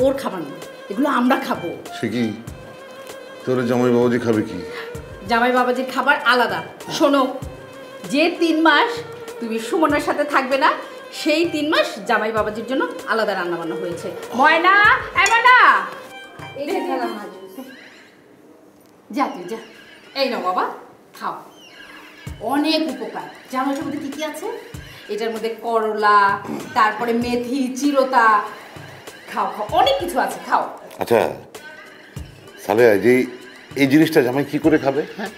ওর খাবার না, এগুলো আমরা খাবো। সে কি তোর জামাই বাবাজি খাবে কি? জামাই বাবাজির খাবার আলাদা। শোনো, যে 3 মাস তুমি সুমনের সাথে থাকবে না, সেই 3 মাস জামাই বাবাজির জন্য আলাদা রান্না বান্না হয়েছে। ময়না, এই ময়না, যা তুই যা, এই নাও বাবা, খাও। অনেক উপকার। জানো এটার মধ্যে কি কি আছে? এটার মধ্যে করলা, তারপরে মেথি, চিরতা, খাও খাও, অনেক কিছু আছে, খাও। আচ্ছা সালেহা, যে এই জিনিসটা জামাই কি করে খাবে? হ্যাঁ,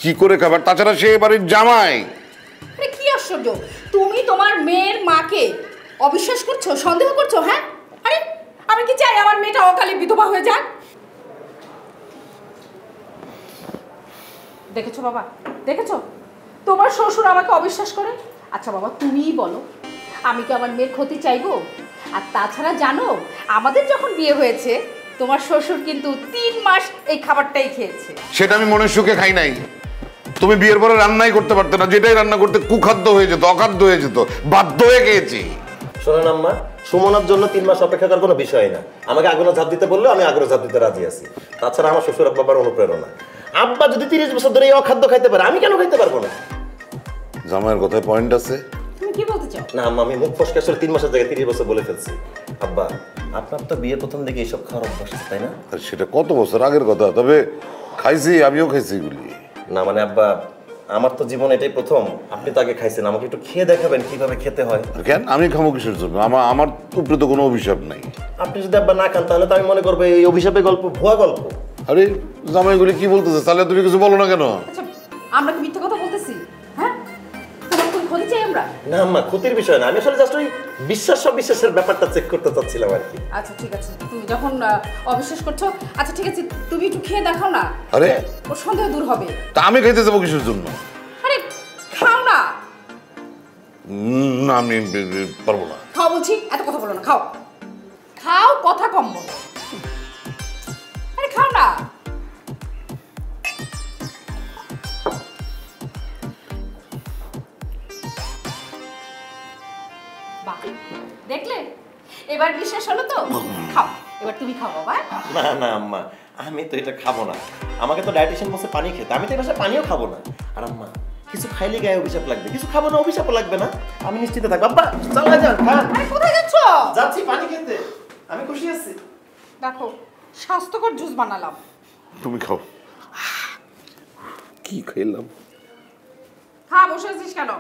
কি করে খাবে? তাছাড়া সে বাড়ির জামাই। আরে কি আশ্চর্য, তুমি তোমার মেয়ের মাকে অবিশ্বাস করছো, সন্দেহ করছো? হ্যাঁ, আরে আমি কি চাই আমার মেয়েটা অকালে বিধবা হয়ে যাক? দেখেছো বাবা, দেখেছো তোমার শ্বশুর আমাকে অবিশ্বাস করে। আচ্ছা বাবা, তুমিই বলো, আমি কি আমার মেয়ের ক্ষতি চাইবো? আর তাছাড়া জানো, আমাদের যখন বিয়ে হয়েছে তোমার শ্বশুর কিন্তু 3 মাস এই খাবারটাই খেয়েছে। সেটা আমি মনের সুখে খাই নাই। তুমি বিয়ের পরে রান্নাই করতে পারতে না, যেটাই রান্না করতে কুখাদ্য হয়ে যেত, অখাদ্য হয়ে যেত, বাধ্য হয়ে খেয়েছি। শোনেন আম্মা, সুমনার জন্য 3 মাস অপেক্ষা করার কোনো বিষয় না। আমাকে আগুনে ঝাঁপ দিতে বললে আমি আগুনে ঝাঁপ দিতে রাজি আছি। তাছাড়া আমার শ্বশুর বাবার অনুপ্রেরণা। আব্বা যদি 30 বছর ধরে এই অখাদ্য খাইতে পারে, আমি কেন খাইতে পারবো না? জামাইয়ের কথায় পয়েন্ট আছে। তুমি কি বলতে চাও? না আম্মা, আমি মুখ ফসকে আসলে 3 মাসের জায়গায় 30 বছর বলে ফেলছি। আব্বা, আপনার তো বিয়ের প্রথম দিকে এইসব খাওয়ার অভ্যাস আছে, তাই না? আর সেটা কত বছর আগের কথা, তবে খাইছি, আমিও খাইছি এগুলি। না মানে আব্বা, আমার তো জীবন এটাই প্রথম। আপনি তো আগে খাইছেন, আমাকে একটু খেয়ে দেখাবেন কিভাবে খেতে হয়। কেন আমি খামো কিসের জন্য? আমার উপরে তো কোনো অভিশাপ নাই। আপনি যদি আব্বা না খান, তাহলে তো আমি মনে করবো এই অভিশাপের গল্প ভুয়া গল্প। আরে জামাইগুলি কি বলতেছে? তাহলে তুমি কিছু বলো না কেন? আচ্ছা, আমরা কি মিথ্যা কথা বলতেছি? হ্যাঁ, তোমার কোন ক্ষতি চাই আমরা? না আম্মা, ক্ষতির বিষয় না। আমি আসলে জাস্ট ওই বিশ্বাসের ব্যাপারটা চেক করতে চাচ্ছিলাম আর কি। আচ্ছা ঠিক আছে, তুমি যখন অবিশ্বাস করছো, আচ্ছা ঠিক আছে, তুমি একটু খেয়ে দেখাও না। আরে ওর সন্দেহ দূর হবে। তা আমি খাইতে যাবো কিসের জন্য? আরে খাও না। না, আমি পারবো না। খাও বলছি, এত কথা বলো না, খাও খাও, কথা কম বলো। আরে খাও না। বাহ, দেখলে এবার বিশ্বাস হলো তো? খাও, এবার তুমি খাও বাবা। না না আম্মা, আমি তো এটা খাবো না। আমাকে তো ডায়েটিশিয়ান বলছে পানি খেতে, আমি তো এই ভাষায় পানিও খাবো না। আর আম্মা, কিছু খাইলে গায়ে অভিশাপ লাগবে, কিছু খাবো না অভিশাপও লাগবে না। আমি নিশ্চিত থাকবো। আব্বা চলে যান, খান। আরে কোথায় যাচ্ছ? যাচ্ছি পানি খেতে, আমি খুশি আছি। দেখো, স্বাস্থ্যকর জুস বানালাম। তুমি খাও। কি খাইলাম? হ্যাঁ, বসে আছিস কেন?